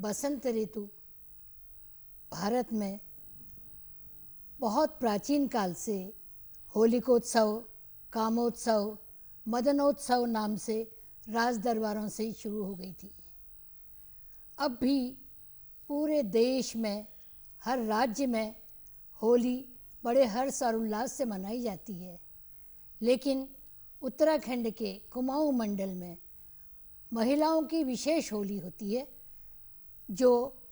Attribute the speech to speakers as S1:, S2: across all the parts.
S1: बसंत ऋतु भारत में बहुत प्राचीन काल से होलिकोत्सव, कामोत्सव, मदनोत्सव नाम से राज दरबारों से शुरू हो गई थी। अब भी पूरे देश में, हर राज्य में होली बड़े हर्ष और उल्लास से मनाई जाती है। लेकिन उत्तराखंड के कुमाऊं मंडल में महिलाओं की विशेष होली होती है, जो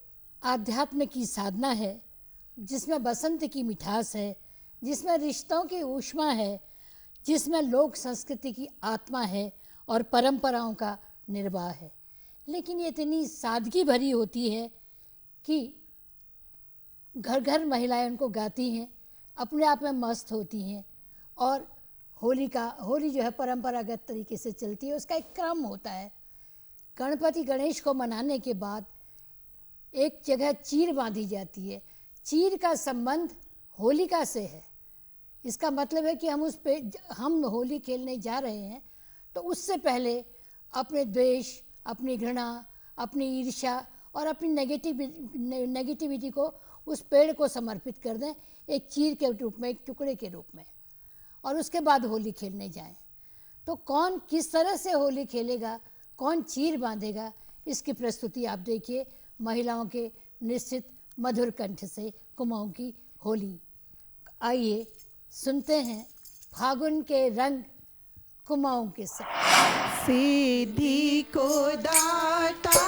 S1: आध्यात्म की साधना है, जिसमें बसंत की मिठास है, जिसमें रिश्तों की ऊष्मा है, जिसमें लोक संस्कृति की आत्मा है और परंपराओं का निर्वाह है। लेकिन ये इतनी सादगी भरी होती है कि घर घर महिलाएं उनको गाती हैं, अपने आप में मस्त होती हैं। और होली जो है परंपरागत तरीके से चलती है। उसका एक क्रम होता है। गणेश को मनाने के बाद एक जगह चीर बांधी जाती है। चीर का संबंध होलिका से है। इसका मतलब है कि हम होली खेलने जा रहे हैं, तो उससे पहले अपने द्वेष, अपनी घृणा, अपनी ईर्ष्या और अपनी नेगेटिविटी को उस पेड़ को समर्पित कर दें, एक चीर के रूप में, एक टुकड़े के रूप में, और उसके बाद होली खेलने जाएं। तो कौन किस तरह से होली खेलेगा, कौन चीर बांधेगा, इसकी प्रस्तुति आप देखिए महिलाओं के निश्चित मधुर कंठ से कुमाऊं की होली। आइए सुनते हैं फागुन के रंग कुमाऊं के संग।
S2: सिद्धि को दाता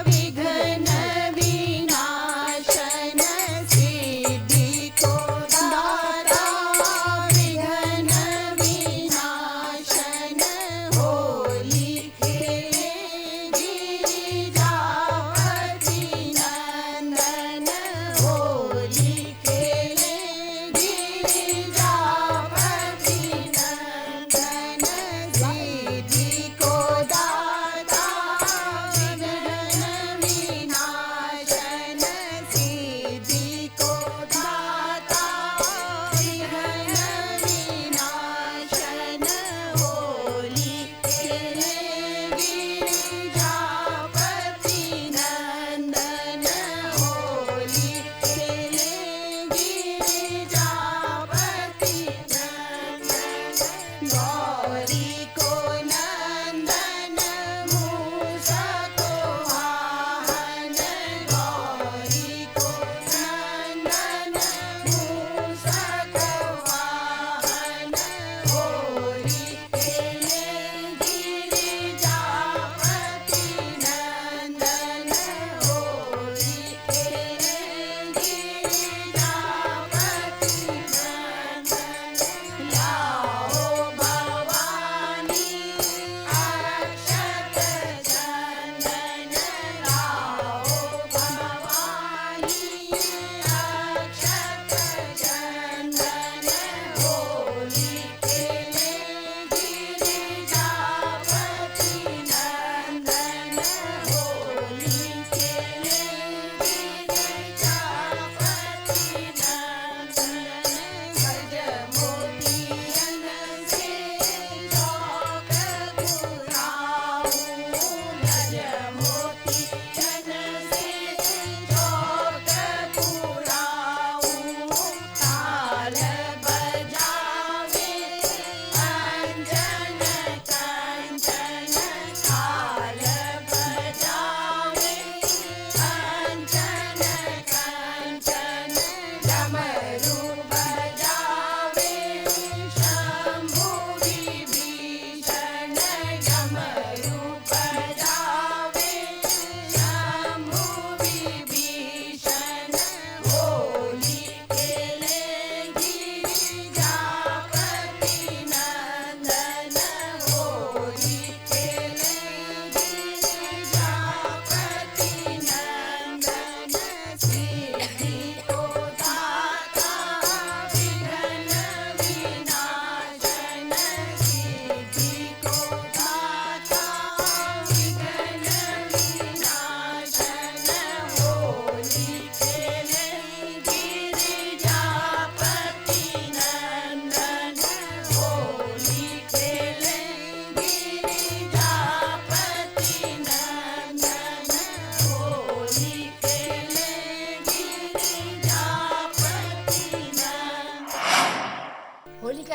S2: विघ्न विनाशन, सिद्धि को दाता विघ्न विनाशन, होली खेले गिरिजापति नंदन, होली खेले गिरिजापति नंदन, सिद्धि को दाता विघ्न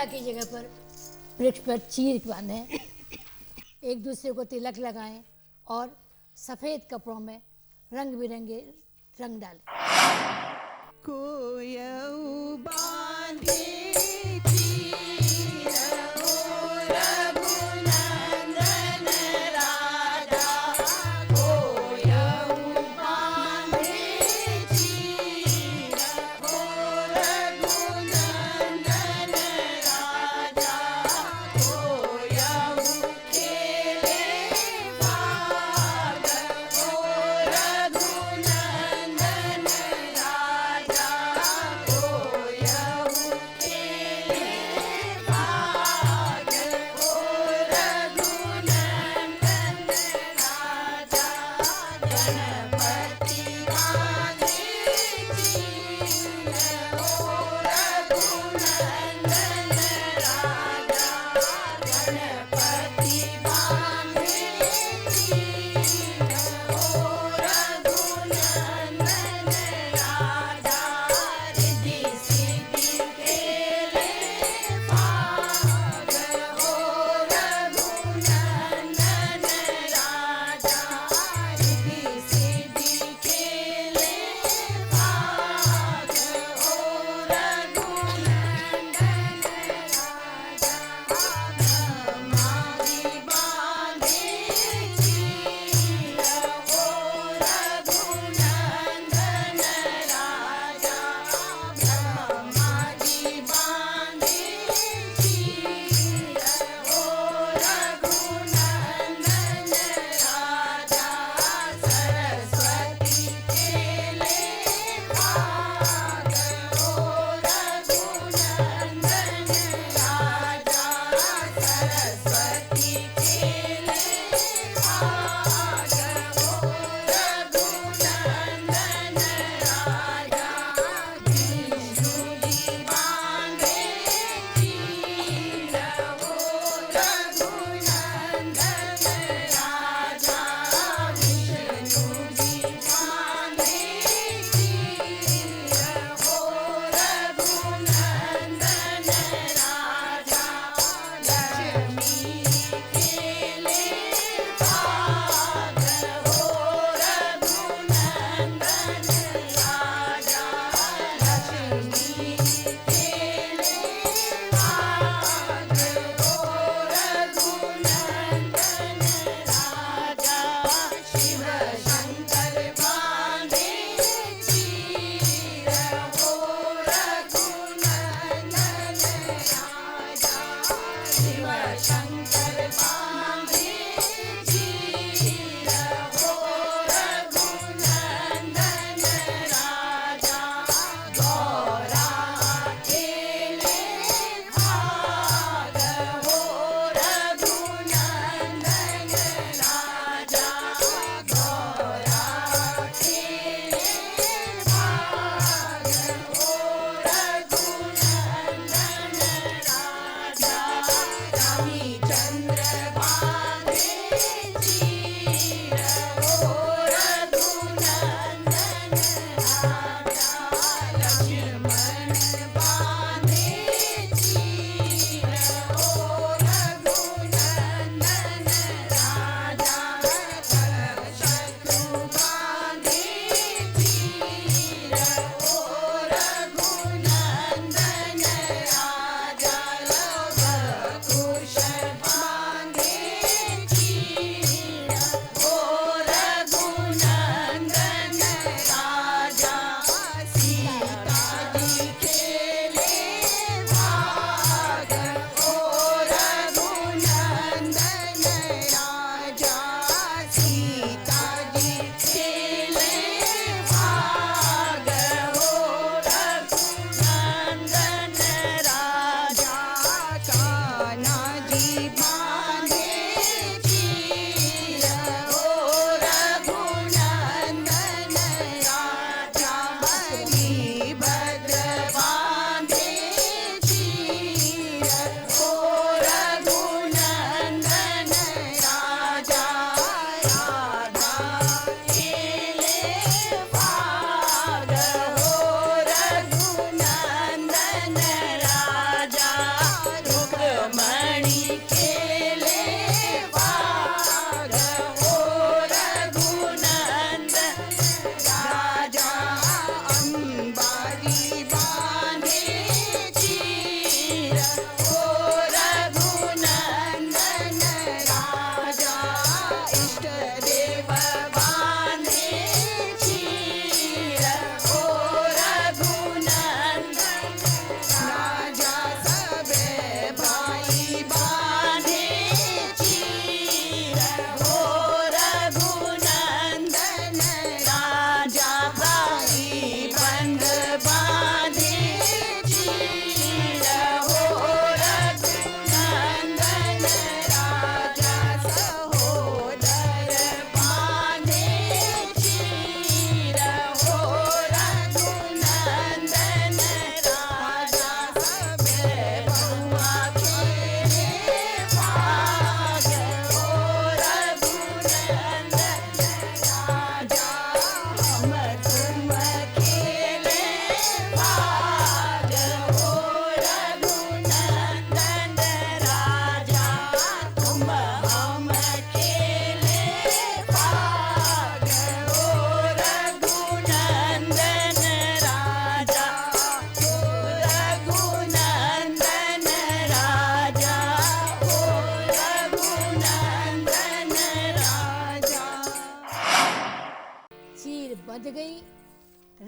S1: सीता की जगह पर वृक्ष पर चीर बांधें, एक दूसरे को तिलक लगाएं और सफ़ेद कपड़ों में रंग बिरंगे रंग डालें।
S2: कोयऊ बांधे चीर ओ रघुनंदन राजा, कोयऊ बांधे चीर ओ रघुनंदन राजा, कोयऊ खेले भाग ओ रघुनंदन राजा, कोयऊ खेले भाग ओ रघुनंदन राजा, गणपति बांधे चीर ओ रघुनंदन राजा, गणपति बांधे चीर ओ रघुनंदन राजा, रिद्धि सिद्धि खेले भाग ओ रघुनंदन राजा, रिद्धि सिद्धि खेले भाग ओ रघुनंदन राजा, ब्रह्मादि बांधे चीर ओ रघुनंदन राजा, ब्रह्मादि बांधे चीर ओ रघुनंदन राजा, सरस्वती खेले भाग ओ रघुनंदन राजा, सरस्वती खेले भाग ओ रघुनंदन राजा, विष्णु जी बांधे चीर ओ रघुनंदन राजा, विष्णु जी बांधे चीर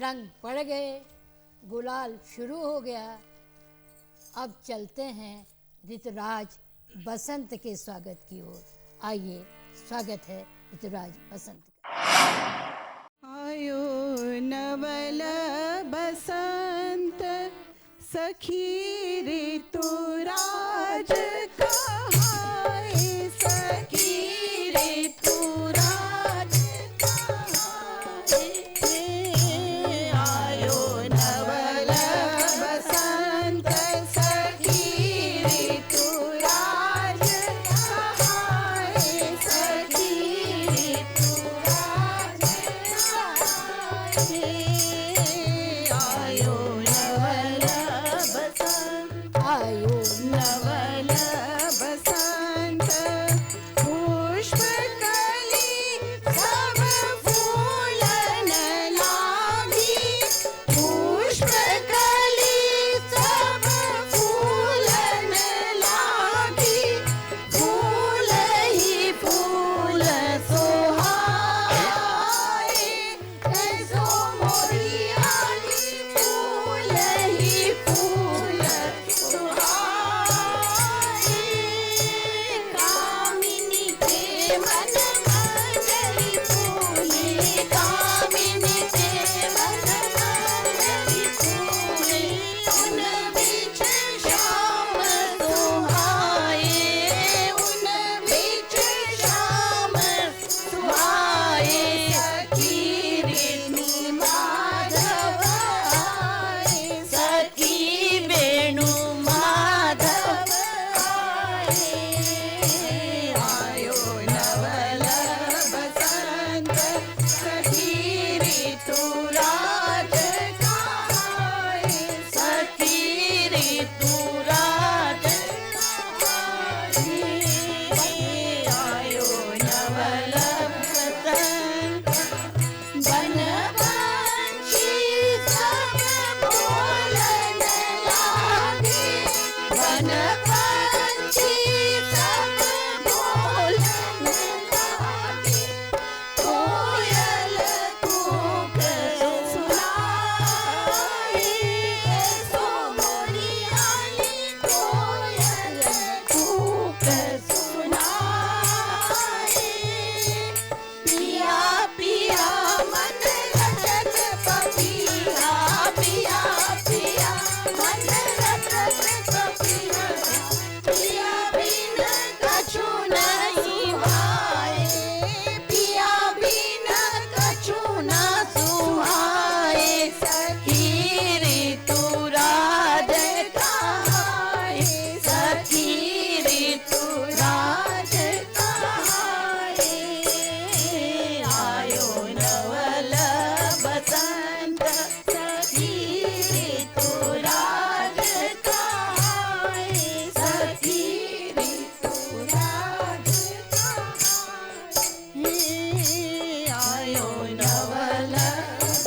S1: रंग पड़ गए, गुलाल शुरू हो गया। अब चलते हैं ऋतुराज बसंत के स्वागत की ओर। आइए, स्वागत है ऋतुराज बसंत का।
S2: आयो नवल बसंत सखी ऋतुराज कहाए, सखी ऋतुराज कहाए। आयो नवल बसंत सखी ऋतुराज कहाए, सखी ऋतुराज कहाए। आयो नवल बसंत,
S1: आयो
S2: नवल बसंत पुष्प कली सब फूलन लागी, पुष्प कली सब फूलन लागी, फूल ही फूल सोहाए, ऐसो मोरियाली फूल ही फूल सोहाए। कामिनी के मन मंजरी फूली, कामिनी के मन मंजरी फूली, उन बीच श्याम सुहाए, उन बीच श्याम सुहाए। सखी रेणु माधव आए, सखी वेणु माधव आए। आयो नवल बसंत सखी ऋतुराज कहाए, सखी ऋतुराज कहाए। आयो नवल बसंत वन पंछी सब बोलन लागे, वन पंछी सब बोलन लागे, कोयल कूक सुनाए, सो मोरियाली कोयल कूक सुनाए। पिया पिया मन रटत पपिया, पिया पिया मन रटत पपिया, पिया बिन कछु नहीं भाए, पिया बिन कछु न सुहाए। सखी ऋतुराज कहाए, सखी ऋतुराज कहाए। आयो नवल बसंत सखी ऋतुराज कहाए, सखी ऋतुराज कहाए। आयो नवल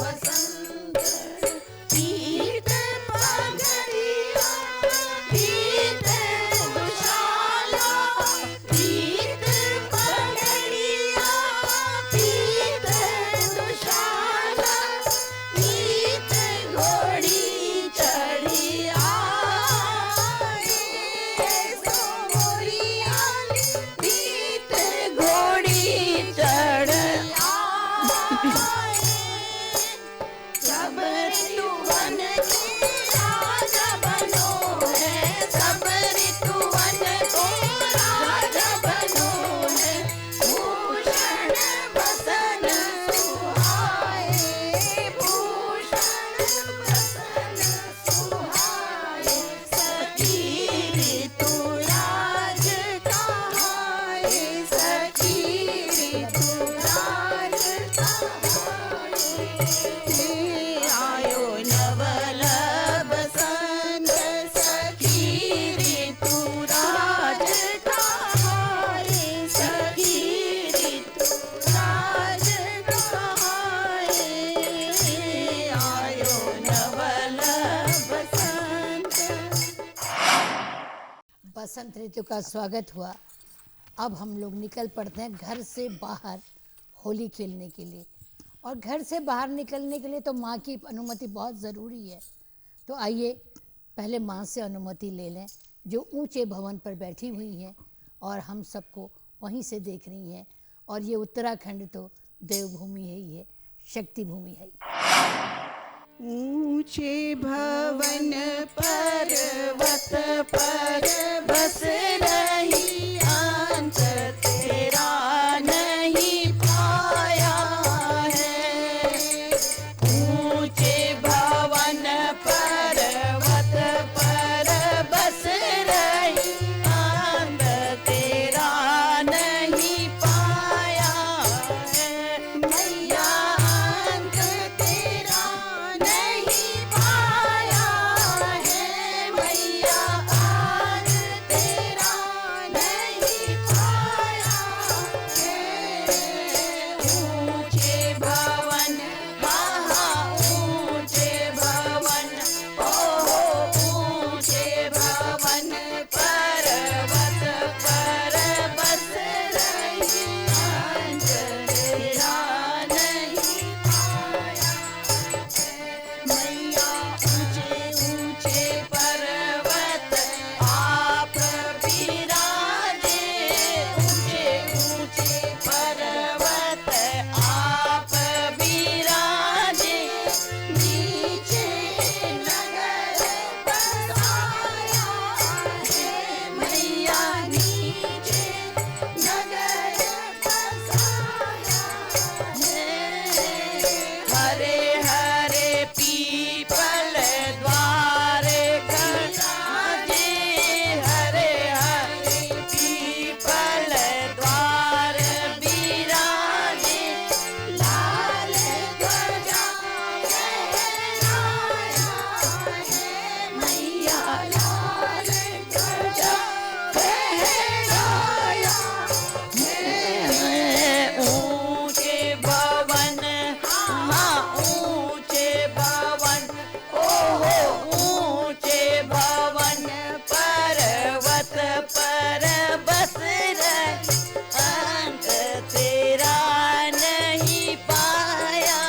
S2: बसंत पीत पगड़िया, पीत दुशाला, पीत पगड़िया, पीत दुशाला, पीत घोड़ी चढ़ी आए, सो मोरियाली पीत घोड़ी चढ़ आए। सब ऋतुवन के राजा बनो है, सब ऋतुवन को राजा बनो है, भूषण बसन सुहाए, भूषण बसन सुहाए। सखी ऋतुराज कहाए, सखी ऋतुराज कहाए। आयो नवल बसंत सखी ऋतुराज कहाए, सखी ऋतुराज कहाए। आयो नवल बसंत।
S1: बसंत ऋतु का स्वागत हुआ। अब हम लोग निकल पड़ते हैं घर से बाहर होली खेलने के लिए। और घर से बाहर निकलने के लिए तो माँ की अनुमति बहुत ज़रूरी है। तो आइए पहले माँ से अनुमति ले लें, जो ऊंचे भवन पर बैठी हुई हैं और हम सबको वहीं से देख रही हैं। और ये उत्तराखंड तो देवभूमि है ही है, शक्ति भूमि है ही।
S2: ऊंचे भवन पर्वत पर बस रही, अंत तेरा नहीं पाया है। ऊंचे भवन पर्वत पर बस रही, अंत तेरा नहीं पाया है। मैया अंत तेरा नहीं पाया है। मैया अंत तेरा नहीं पाया है। ऊंचे भवन, हाँ ऊंचे भवन, ऊंचे भवन पर्वत पर बस रही, अंत तेरा नहीं पाया है। मैया ऊंचे ऊंचे पर्वत आप विराजे, ऊंचे ऊंचे पर्वत आप विराजे, नीचे नगर बसाया है। मैया नीचे नगर बसाया है। हरे हरे पीपल द्वार खड़ाजे, हरे हरे पीपल द्वार बिराजे, लाल ध्वजा फहराया है। मैया लाल ध्वजा फहराया है। ऊंचे भवन, हाँ ऊंचे भवन, ऊंचे भवन पर्वत पर बस रही, अंत तेरा नहीं पाया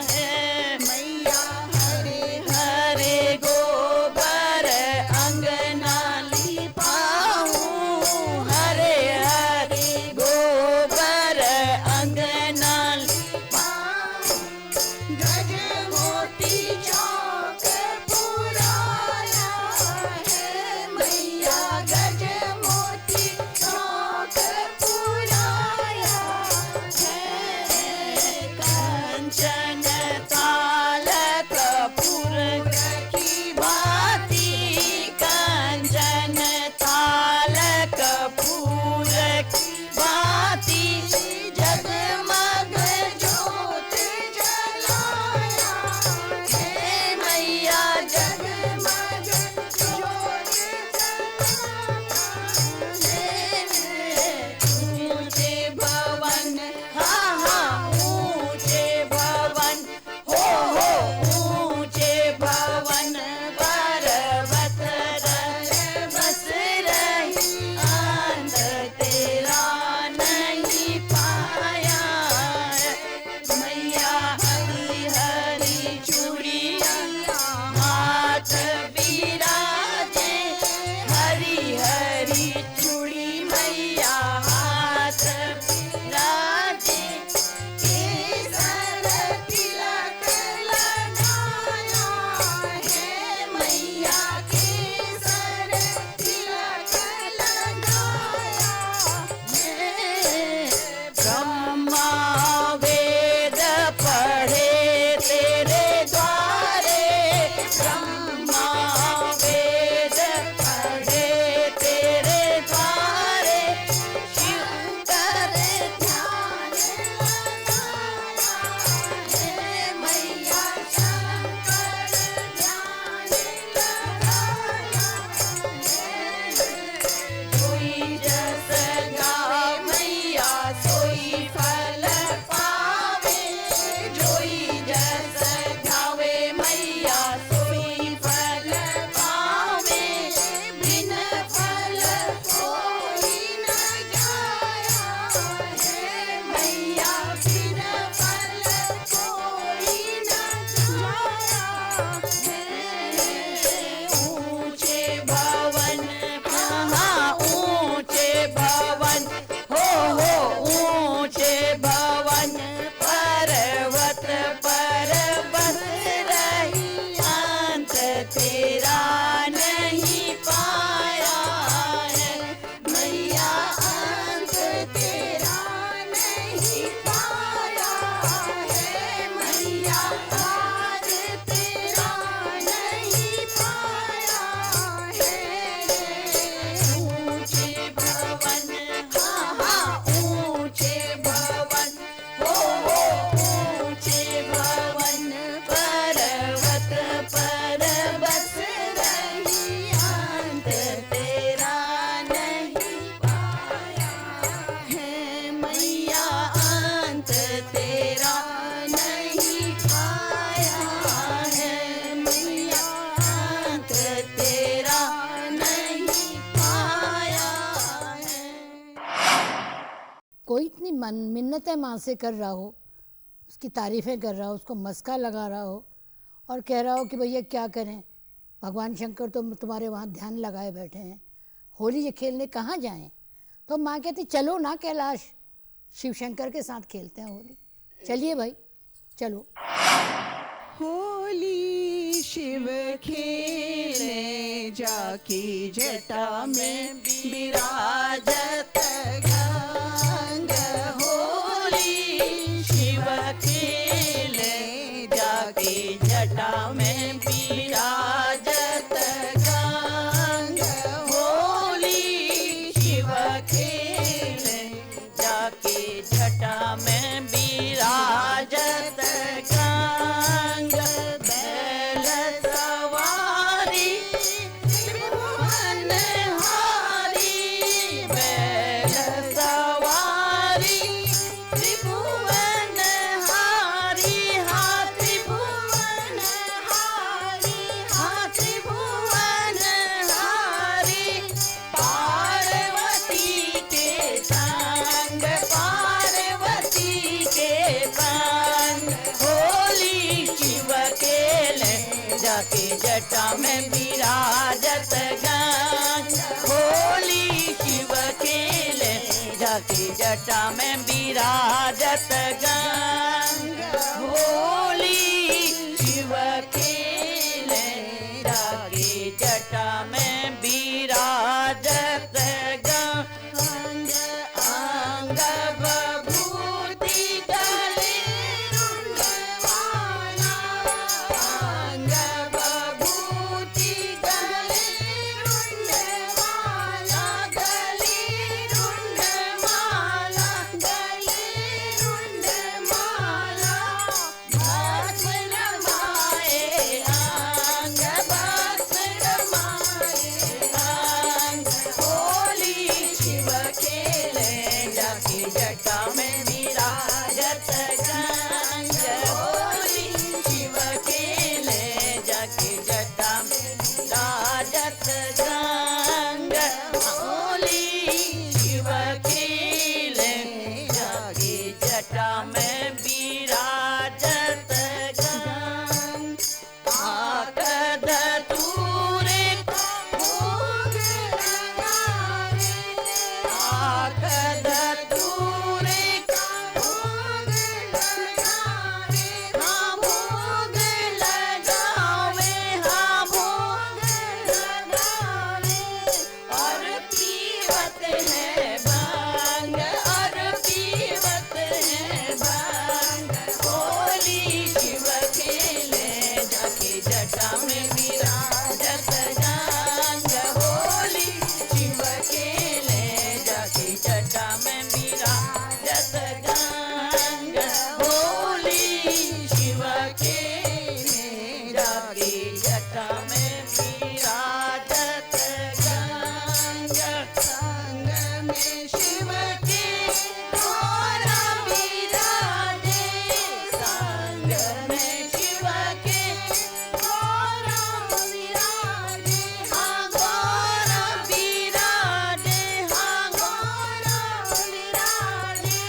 S2: है। मैया हरे हरे गोबर अंगना लिपाऊं, हरे हरे गोबर अंगना लिपाऊं, गज मोती चौक पुराया है। मैया गज मोती चौक पुराया है। कंचन ताल कपूर की भांति, कंचन ताल कपूर की भांति, जगमग जोत जलाया है। मैया जगमग जोत जलाया है। ऊंचे भवन, हाँ ऊंचे भवन, ऊंचे भवन पर्वत पर बस रही, अंत तेरा नहीं पाया है। मैया हरी हरी चूड़ियां हाथ विराजे, हरी हरी चूड़ी मैया हाथ विराजे, केसर तिलक लगाया है। मैया केसर तिलक लगाया है। ब्रह्मा वेद पढ़े तेरे द्वारे, ब्रह्मा वेद पढ़े तेरे द्वारे, शिवकर ध्यान लगाया है। मैया शंकर ध्यान लगाया है। जोई जस गावे मैया सोई फल पावे, जोई जस गावे मैया सोई फल
S1: मिन्नतें माँ से कर रहा हो, उसकी तारीफ़ें कर रहा हो, उसको मस्का लगा रहा हो और कह रहा हो कि भैया क्या करें, भगवान शंकर तो तुम्हारे वहाँ ध्यान लगाए बैठे हैं, होली ये खेलने कहाँ जाएं? तो माँ कहती चलो ना कैलाश, शिव शंकर के साथ खेलते हैं होली। चलिए भाई चलो।
S2: होली शिव खेले जाकी जटा में विराजत गंग। होली शिव खेले जाकी जटा में विराजत गंग। होली शिव खेले जाकी जटा में विराजत गंग। बैल सवारी त्रिभुवन हारी, बैल सवारी त्रिभुवन हारी, हाँ त्रिभुवन हारी, हाँ त्रिभुवन हारी। पार्वती के संग, पार्वती के संग। होली शिव खेले जाके जटा में विराजत गंग। होली शिव खेले जाके जटा में विराजत गंग। होली शिव खेले जाके जटा में विराजत गंग। अंग बभूति गले रुंडमाला, अंग बभूति गले रुंडमाला, गले रुंडमाला, गले रुंडमाला। भस्म रमाए अंग, भस्म रमाए अंग। होली शिव खेले जाके जटा में विराजत गंग। होली शिव खेले जाके जटा में विराजत गंग। होली शिव खेले जाके जटा में विराजत गंग। आकद तूरे भोग लगावे, आकद तूरे भोग लगावे, हाँ भोग लगावे, हाँ भोग लगावे। और पीवत है भांग, और पीवत है भांग। होली शिव खेले जाके जटा में विराजत गंग। होली शिव खेले जाके जटा में विराजत गंग। होली शिव खेले जाके जटा में विराजत गंग। संग में शिव के घोरा विराजे, संग में शिव के घोरा विराजे, हाँ घोरा विराजे, हाँ घोरा विराजे।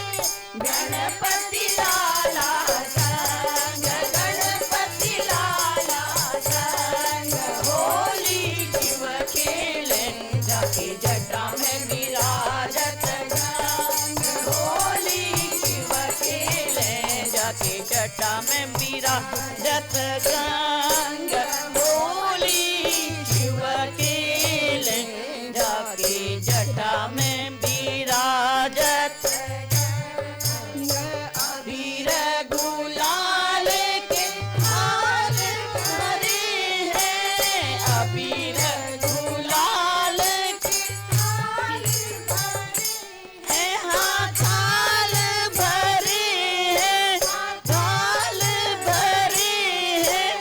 S2: गणपति लाला संग, गणपति लाला संग। होली शिव खेले जाके जटा में विराजत गंग। होली शिव खेले जाके जटा में विराजत गंग। होली शिव खेले जाके जटा में विराजत गंग। अबीर गुलाल के हार भरे हैं, अबीर गुलाल के हार भरे हैं, हाँ थाल भरे हैं, थाल भरे हैं।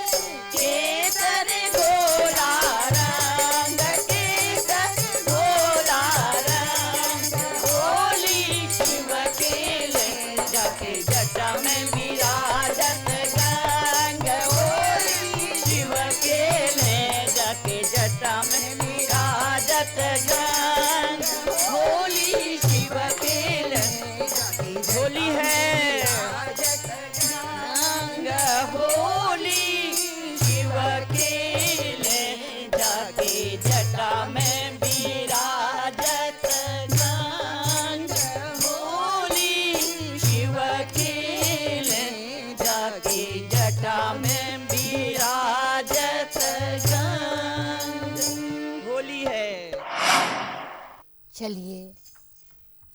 S1: चलिए,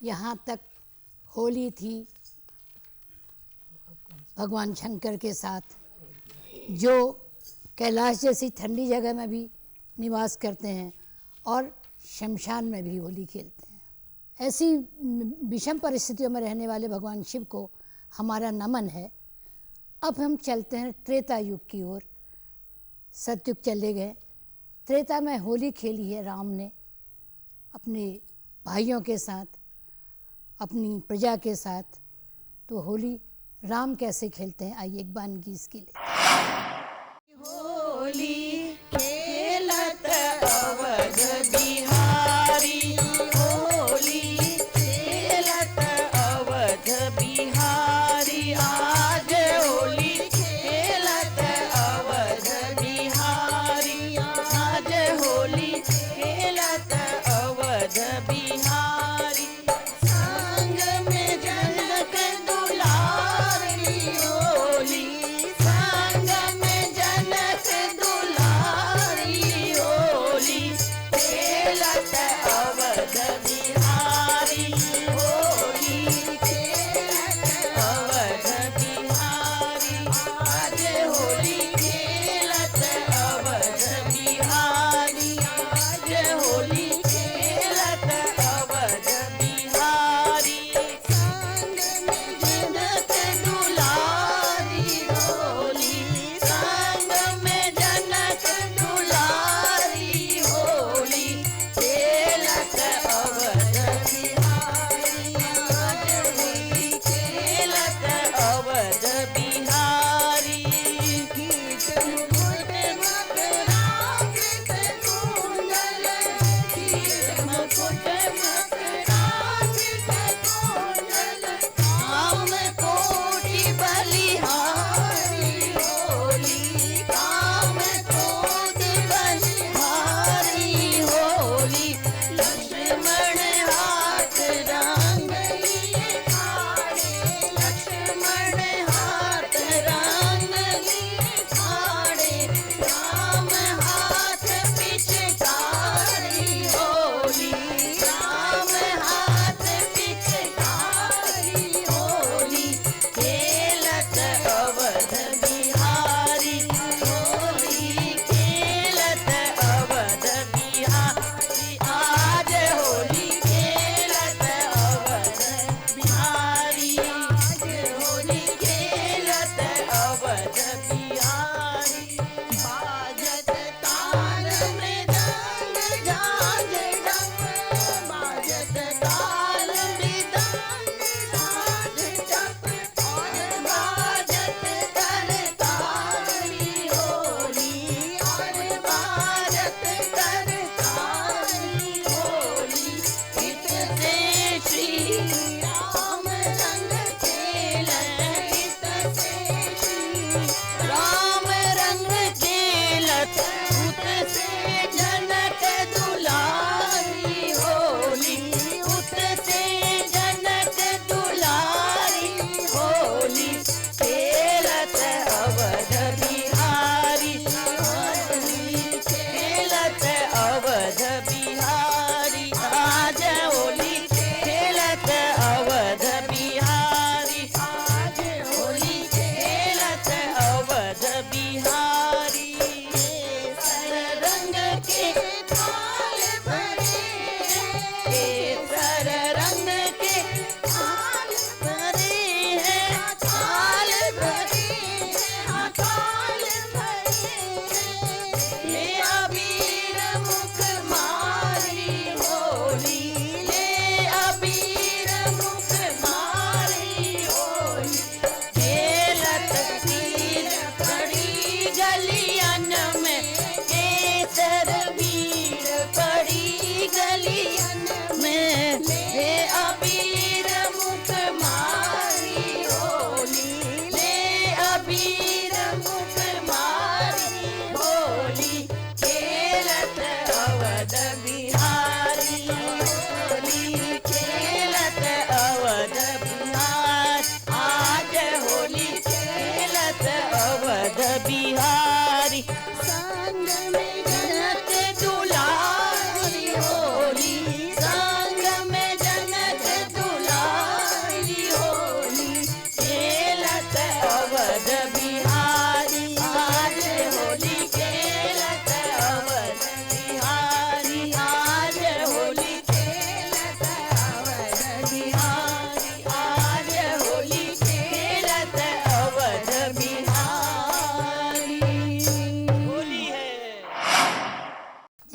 S1: यहाँ तक होली थी भगवान शंकर के साथ, जो कैलाश जैसी ठंडी जगह में भी निवास करते हैं और शमशान में भी होली खेलते हैं। ऐसी विषम परिस्थितियों में रहने वाले भगवान शिव को हमारा नमन है। अब हम चलते हैं त्रेता युग की ओर। सतयुग चले गए, त्रेता में होली खेली है राम ने अपने भाइयों के साथ, अपनी प्रजा के साथ। तो होली राम कैसे खेलते हैं, आइए एक बानगी इसके लिए।
S2: होली खेलत अवध बिहारी, होली खेलत अवध बिहारी, आज होली खेलत अवध बिहारी, आज होली खेलत अवध बिहारी, संग में जनक दुलारी होली, संग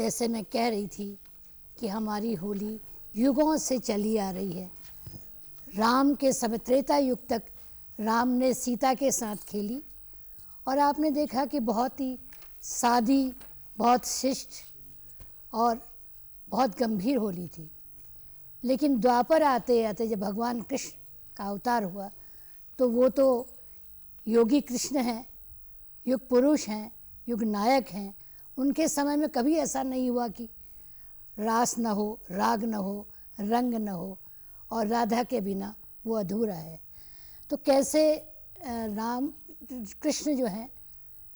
S1: जैसे मैं कह रही थी कि हमारी होली युगों से चली आ रही है। राम के समय त्रेता युग तक राम ने सीता के साथ खेली और आपने देखा कि बहुत ही सादी, बहुत शिष्ट और बहुत गंभीर होली थी। लेकिन द्वापर आते आते जब भगवान कृष्ण का अवतार हुआ तो वो तो योगी कृष्ण हैं, युग पुरुष हैं, युग नायक हैं। उनके समय में कभी ऐसा नहीं हुआ कि रास न हो, राग न हो, रंग न हो और राधा के बिना वो अधूरा है। तो कैसे राम कृष्ण जो हैं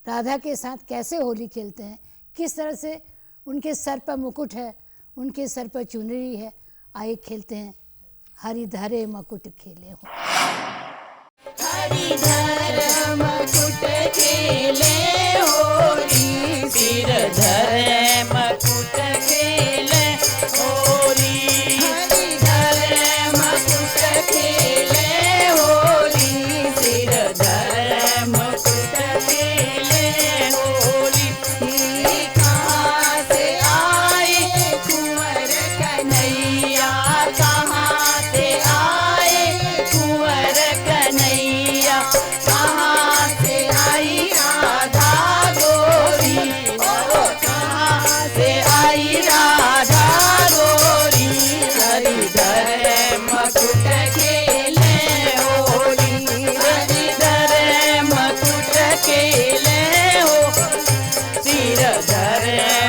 S1: राधा के साथ कैसे होली खेलते हैं, किस तरह से उनके सर पर मुकुट है, उनके सर पर चुनरी है। आइए खेलते हैं हरिधरे मकुट खेले हो।
S2: हरिधर मकुट खेले होली, सिरधर मकुट खेले होली। हरिधर मकुट खेले होली, सिरधर मकुट खेले होली। कहाँ से आए कुंवर कन्हैया, कहाँ से आए कुंवर कन्हैया, कहाँ से आई राधा गोरी, ओ कहाँ से आई राधा गोरी। हरिधर मकुट खेले होली, हरिधर मकुट खेले हो, सिरधर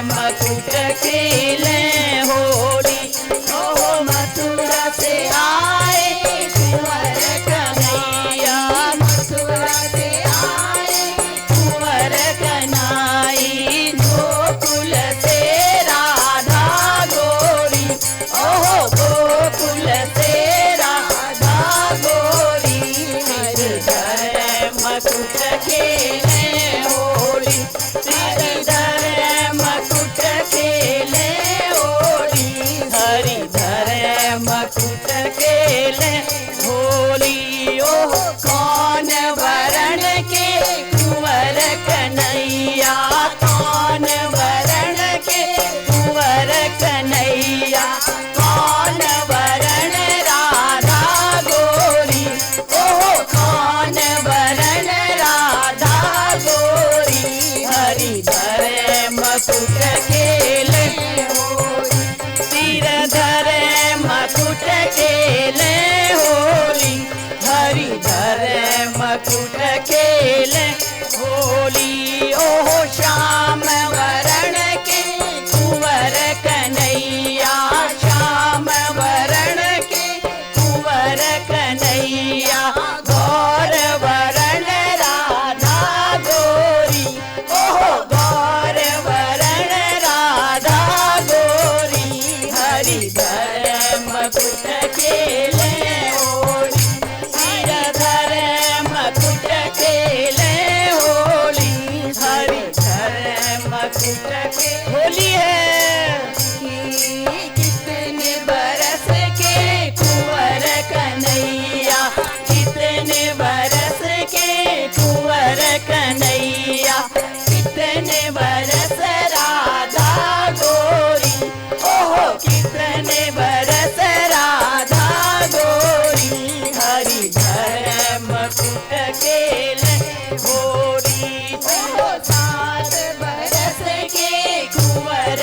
S2: मकुट खेले होली। ओ मथुरा से आए कुंवर कन्हैया, मथुरा से आए कुंवर कन्हई, गोकुल से राधा गोरी, ओहो गोकुल से राधा गोरी। हरिधर मकुट खेले होली, हरिधर मकुट खेले होली, हरिधर मकुट खेले होली। ओह कौन वरण के कुंवर कन्हैया, कौन वरण के कुंवर कन्हैया, कौन वरण राधा गोरी, ओह कौन वरण राधा गोरी। हरिधर मकुट खेले होली, सिरधर मकुट खेले होली, हरिधर मकुट खेले होली। ओह श्याम वरण के कुंवर कन्हैया, श्याम वरण के कुंवर कन्हैया, गौर वरण राधा गोरी, ओह गौर वरण राधा गोरी। हरिधर मकुट खेले होली, सिरधर मकुट खेले होली, हरिधर मकुट के होली है। कितने बरस के कुंवर कन्हैया, कितने बरस के कुंवर कन्हैया, कितने बरस राधा गोरी, ओहो कितने बरस राधा गोरी। हरिधर मकुट खेले होली, ओहो 7 बरस के कुंवर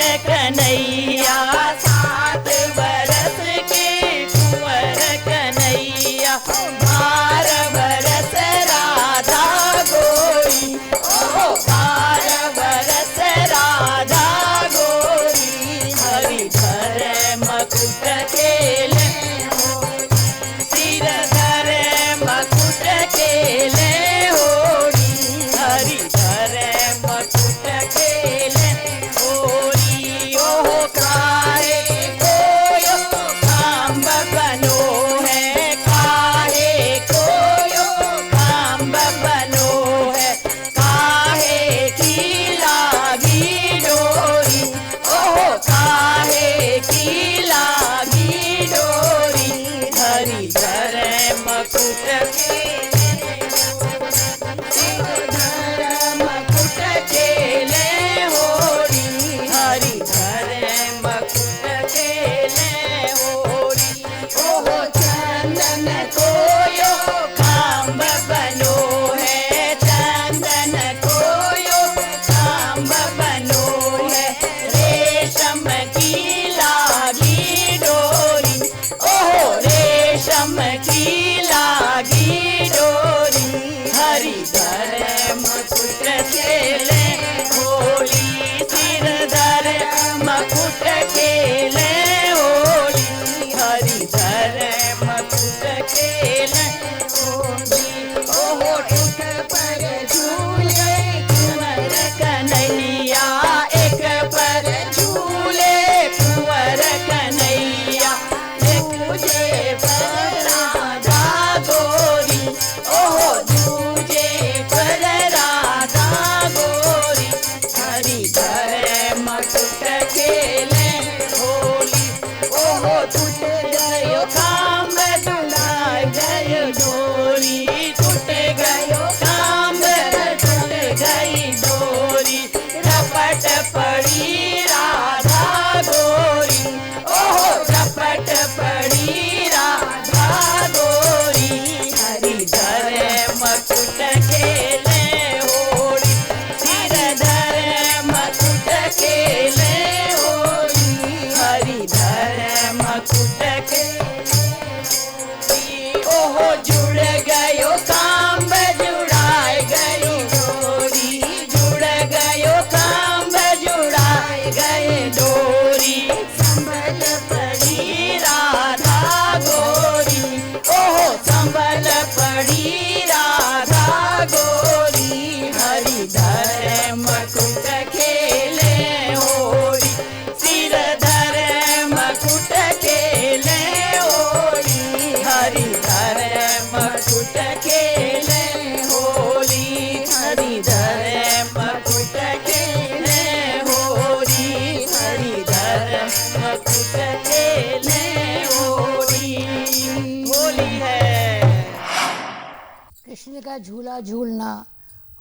S1: कृष्ण का झूला झूलना,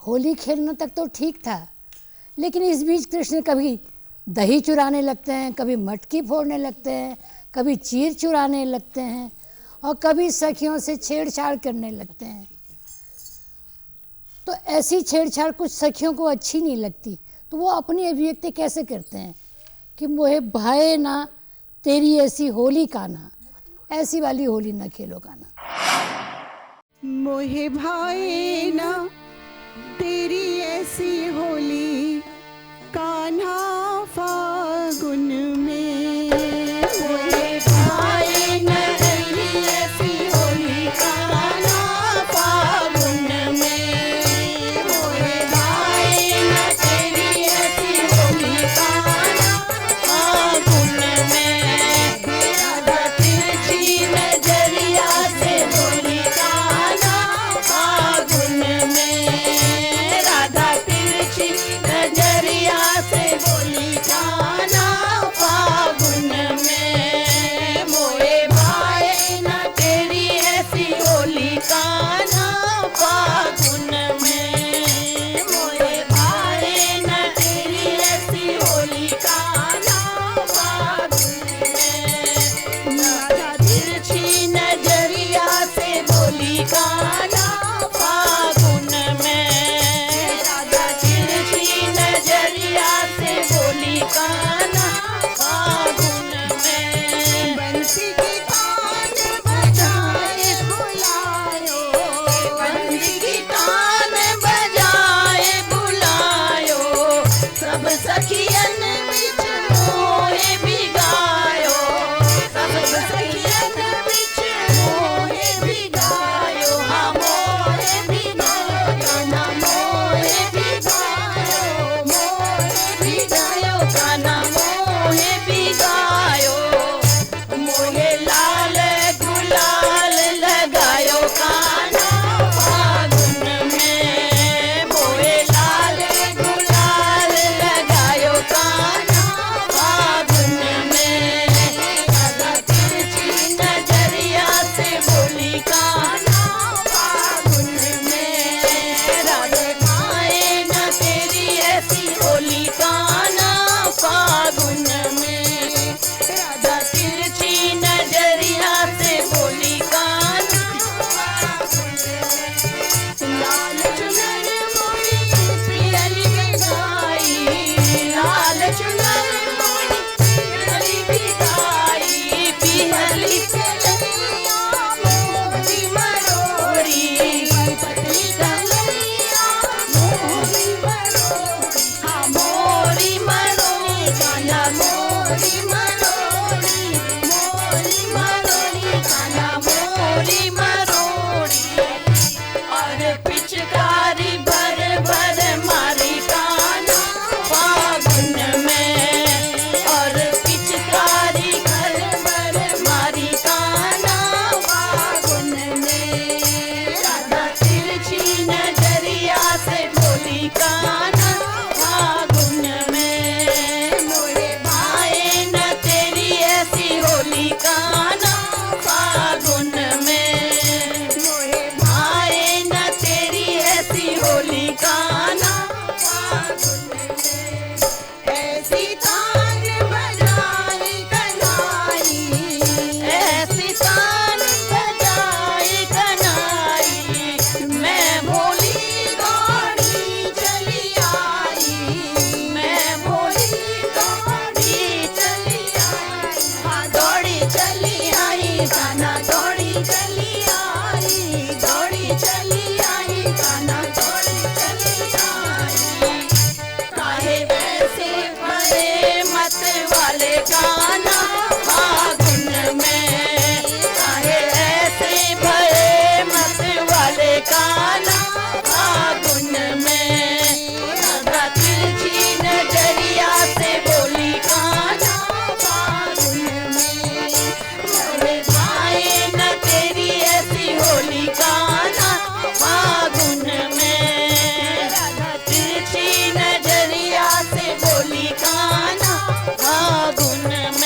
S1: होली खेलना तक तो ठीक था, लेकिन इस बीच कृष्ण कभी दही चुराने लगते हैं, कभी मटकी फोड़ने लगते हैं, कभी चीर चुराने लगते हैं और कभी सखियों से छेड़छाड़ करने लगते हैं। तो ऐसी छेड़छाड़ कुछ सखियों को अच्छी नहीं लगती, तो वो अपनी अभिव्यक्ति कैसे करते हैं कि मोहे भाए ना तेरी ऐसी होली कान्हा, ऐसी वाली होली न खेलो कान्हा।
S3: मोहे भाए ना तेरी ऐसी होली कान्हा फागुन में, मोहे भाए ना तेरी ऐसी होली कान्हा फागुन में, मोहे भाए ना तेरी ऐसी होली कान्हा फागुन में, राधा तिरछी नजरिया से बोली कान्हा फागुन में, राधा तिरछी नजरिया से बोली कान्हा फागुन में, मोहे भाए ना तेरी ऐसी होली कान्हा फागुन में, मोहे भाए ना तेरी ऐसी होली कान्हा फागुन में, राधा तिरछी नजरिया से बोली कान्हा फागुन में, राधा तिरछी नजरिया से बोली कान्हा फागुन में, बंसी की तान बजाए बुलायो, बंसी की तान बजाए बुलायो, सब सखियन बिच मोहे भिगायो, सब सखियन बिच मोहे भिगायो, हाँ मोहे भिगायो, कान्हा मोहे भिगायो, मोहे भिगायो, कान्हा मोहे भिगायो, मोहे लाल गुलाल लगायो कान्हा फागुन में, मोहे लाल गुलाल लगायो कान्हा फागुन में, राधा तिरछी नजरिया से बोली कान्हा फागुन में, राधे भाए ना तेरी ऐसी होली कान्हा फागुन में, राधा तिरछी नजरिया से बोली कान्हा फागुन में, लाल चुनर मोरी प्रियली बिगाई, लाल चुनर मोरी प्रियली बिगाई, पिहली कलैया मोरी मरोरी, पतली कलैया मोरी मरोरी, हाँ मोरी मरोरी, कान्हा मोरी मरोरी, मोरी मरोरी, कान्हा मोरी मरोरी, और पिचकारी भर भर मारी कान्हा फागुन में, और पिचकारी भर भर मारी कान्हा फागुन में, राधा तिरछी नजरिया से बोली कान्हा फागुन में, मोहे भाए ना तेरी ऐसी होली कान्हा फागुन में, मोहे भाए ना तेरी ऐसी होली कान्हा फागुन में, ऐसी तान बजाई कन्हाई, ऐसी तान बजाई कन्हाई, मैं भोली दौड़ी चली आई, मैं भोली दौड़ी चली आई, हाँ दौड़ी चली आई, कान्हा दौड़ी चली आई, दौड़ी चली आई, कान्हा दौड़ी चली आई, काहे वैसे भरे मत वाले कान्हा फागुन में, काहे ऐसे भरे मत वाले कान्हा फागुन में, राधा तिरछी नजरिया से बोली कान्हा फागुन में, मोहे भाए ना तेरी ऐसी होली कान्हा फागुन में, राधा तिरछी नजरिया से बोली कान्हा फागुन में।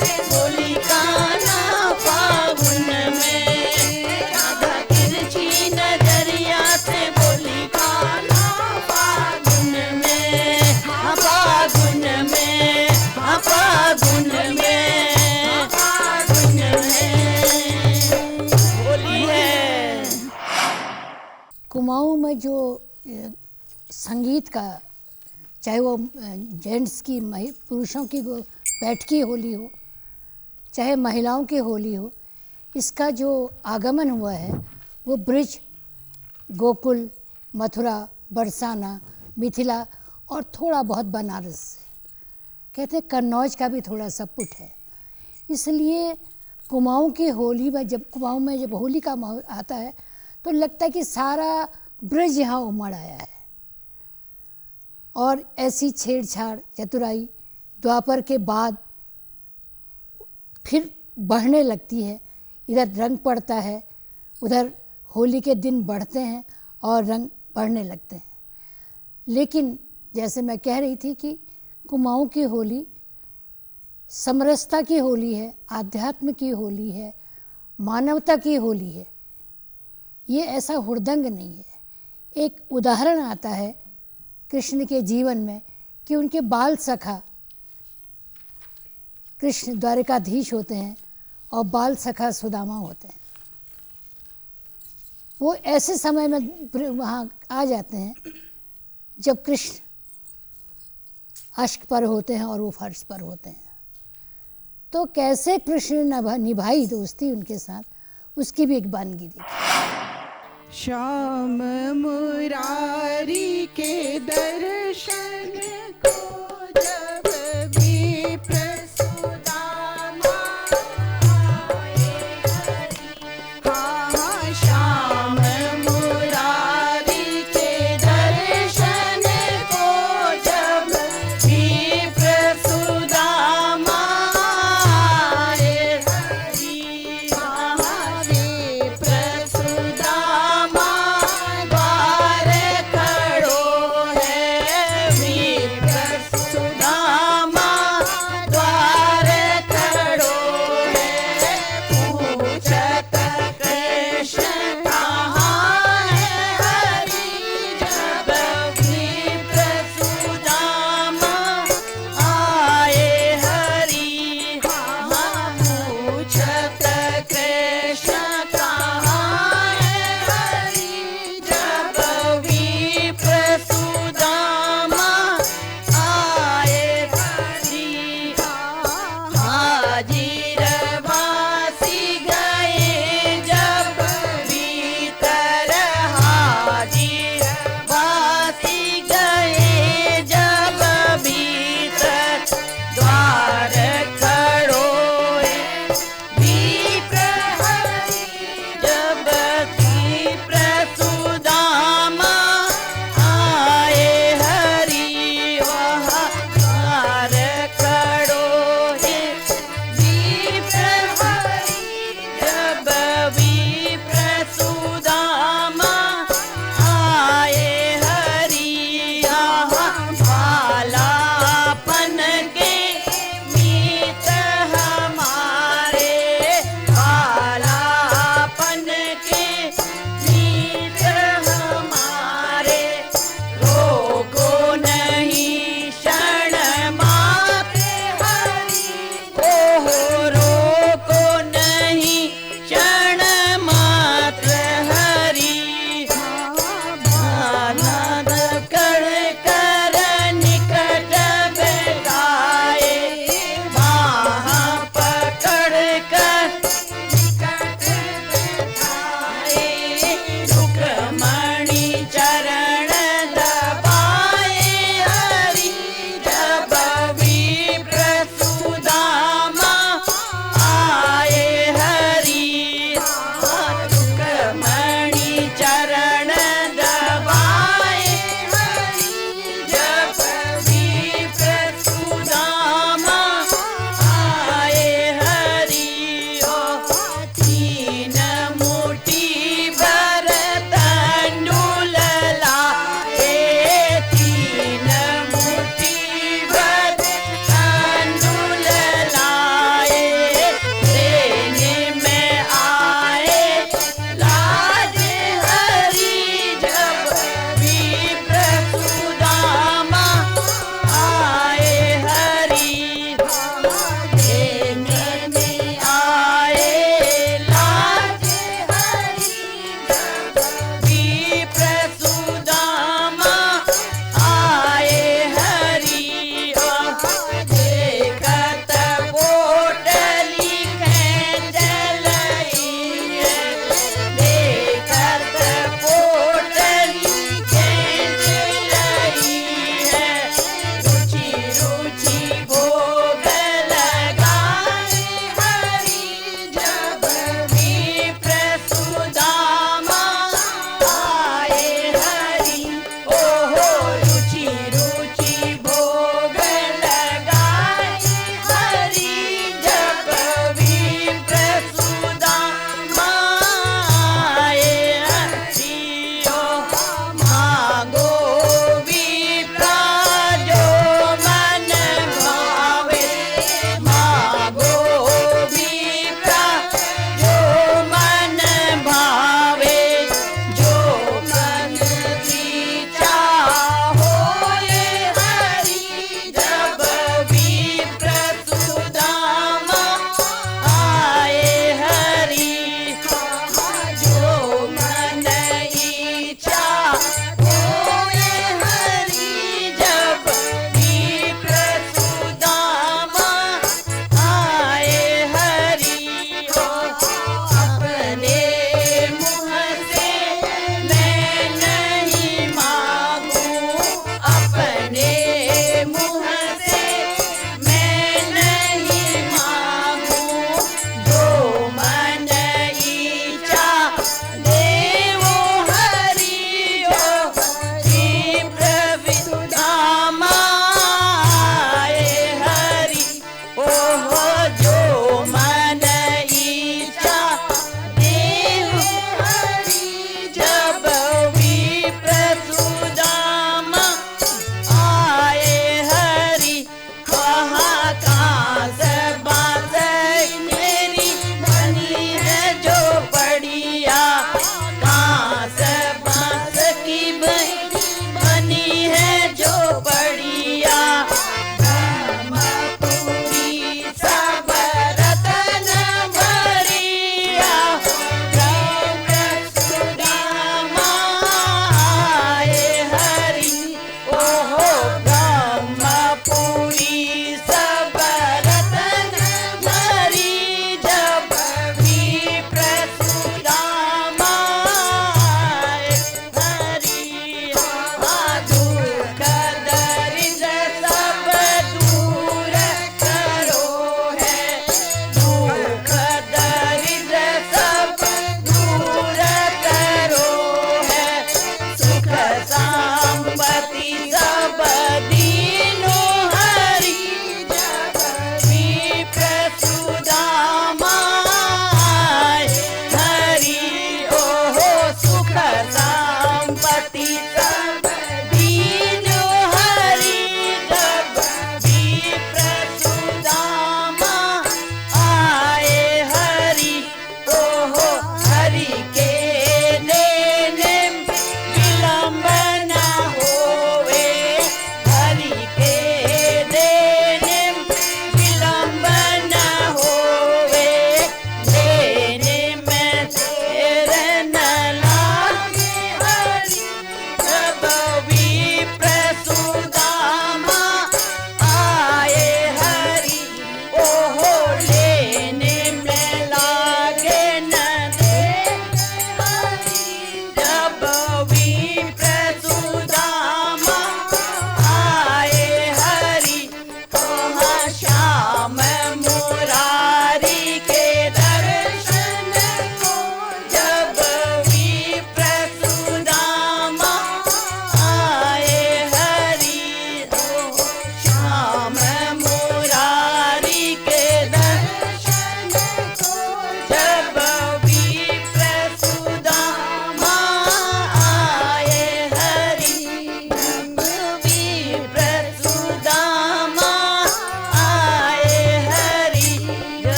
S2: से बोली कान्हा फागुन में, राधा तिरछी नजरिया से बोली कान्हा फागुन में, हाँ फागुन में, हाँ फागुन में, फागुन में बोली है।
S1: कुमाऊं में जो संगीत का, चाहे वो जेंट्स की पुरुषों की बैठकी होली हो, चाहे महिलाओं की होली हो, इसका जो आगमन हुआ है वो ब्रिज, गोकुल, मथुरा, बरसाना, मिथिला और थोड़ा बहुत बनारस से, कहते हैं कन्नौज का भी थोड़ा सा पुट है। इसलिए कुमाऊं की होली में, जब कुमाऊं में जब होली का आता है तो लगता है कि सारा ब्रिज यहाँ उमड़ आया है। और ऐसी छेड़छाड़ चतुराई द्वापर के बाद फिर बढ़ने लगती है। इधर रंग पड़ता है, उधर होली के दिन बढ़ते हैं और रंग बढ़ने लगते हैं। लेकिन जैसे मैं कह रही थी कि कुमाऊं की होली समरसता की होली है, आध्यात्म की होली है, मानवता की होली है। ये ऐसा हुड़दंग नहीं है। एक उदाहरण आता है कृष्ण के जीवन में कि उनके बाल सखा कृष्ण द्वारिकाधीश होते हैं और बाल सखा सुदामा होते हैं। वो ऐसे समय में वहाँ आ जाते हैं जब कृष्ण अश्क पर होते हैं और वो फर्श पर होते हैं। तो कैसे कृष्ण ने निभाई दोस्ती उनके साथ, उसकी भी एक वानगी देखी।
S3: श्याम मुरारी के दर्शन को जब विप्र सुदामा आए हरि, हाँ श्याम मुरारी के दर्शन को जब विप्र सुदामा आए हरि, हाँ विप्र सुदामा द्वार खड़ो है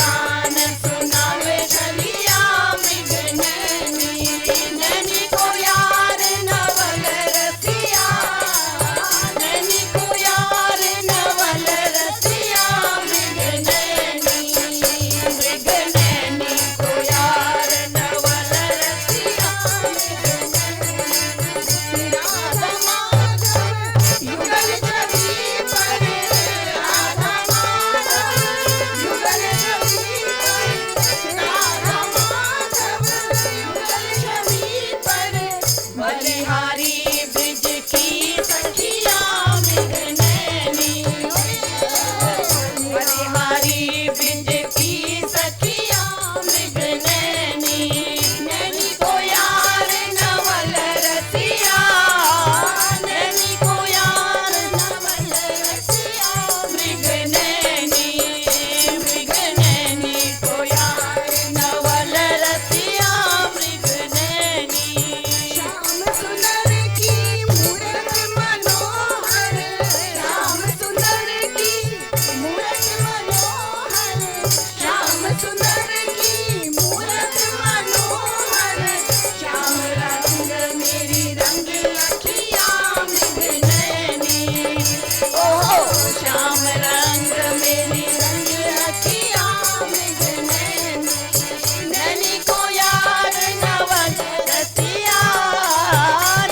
S3: गान सुनावे छलिया मृग नैनी, नैनी को यार नवल रसिया, नैनी को यार नवल रसिया मृग नैनी, मृग नैनी को यार नवल रसिया मृग नैनी। राधा माधव युगल छवि पर, राधा माधव युगल छवि पर, राधा माधव युगल छवि पर, बलिहारी ब्रिज की सखिया मृग नैनी, बलिहारी ब्रिज की सखिया मृग नैनी, नैनी को यार नवल रसिया, नैनी को यार नवल रसिया मृग नैनी, मृग नैनी को यार नवल रसिया मृग नैनी। श्याम सुंदर की मूरत मनोहर, श्याम सुंदर की मूरत मनोहर, श्याम सुंदर की मूरत मनोहर, श्याम रंग मेरी रंग अखिया मृग नैनी, ओहो श्याम रंग मेरी रंग अखिया मृग नैनी, नैनी को यार नवल रसिया,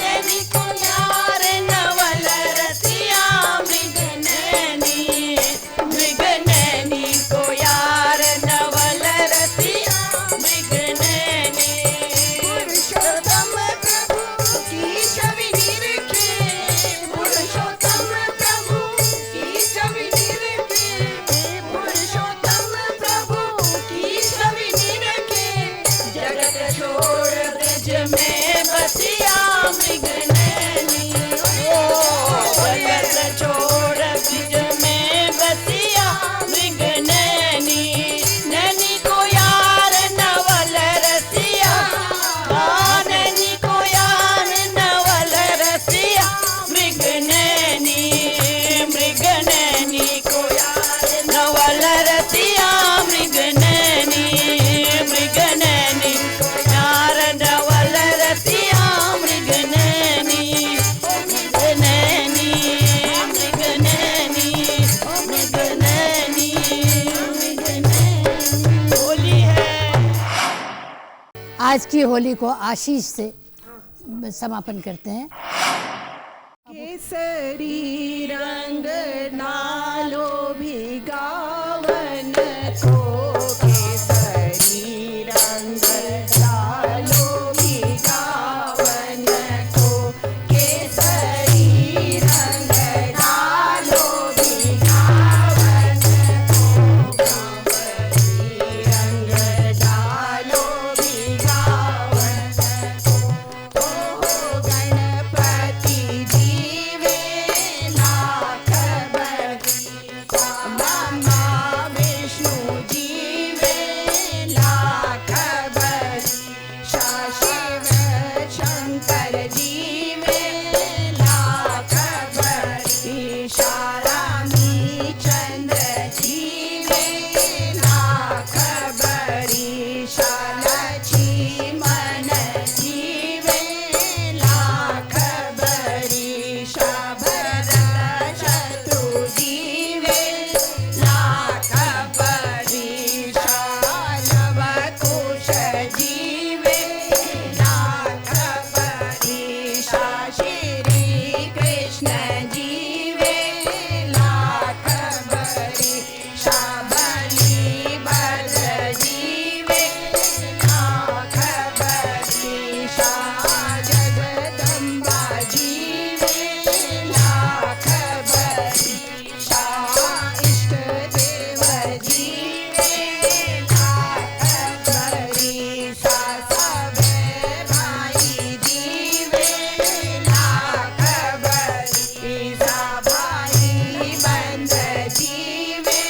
S3: नैनी को यार नवल रसिया मृग नैनी, मृग नैनी को यार नवल रसिया मृग नैनी। पुरुषोत्तम प्रभु की छवि निरखे, पुरुषोत्तम प्रभु की छवि निरखे, पुरुषोत्तम प्रभु की छवि निरखे, जगत छोड़ ब्रज में बसिया मृग नैनी, ओ जगत छोड़ ब्रज में बसिया मृग नैनी, नैनी को यार नवल रसिया, नैनी को यार नवल रसिया मृग नैनी, मृग नैनी को यार नवल रसिया मृग नैनी, मृग नैनी को यार नवल रसिया मृग नैनी, मृग नैनी, मृग नैनी, मृग नैनी, मृग नैनी। होली है।
S1: आज की होली को आशीष से समापन करते हैं।
S3: केसरी रंग नालो भिगावन को, केसरी रंग नालो भिगावन को, केसरी रंग नालो भिगावन को, कांवरी रंग डालो भिगावन को, ओ गणपति जीवे लाख बरी, ब्रह्मा विष्णु जीवे लाख बरी, शिव शंकर जीवे लाख बरी, शारामी चंद्र जीवे लाख बरी, शालची मन जीवे लाख बरी, शाभरत शत्रु जीवे लाख बरी, शालव कुश जीवे लाख बरी, श्री कृष्ण जीवे लाख बरी, शाबली भद्र जीवे लाख बरी, जगदम्बा जीवे लाख बरी, इष्ट देव जीवे लाख बरी, सबे भाई जीवे लाख बरी, भाई बंद जीवे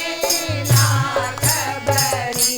S3: लाख बरी,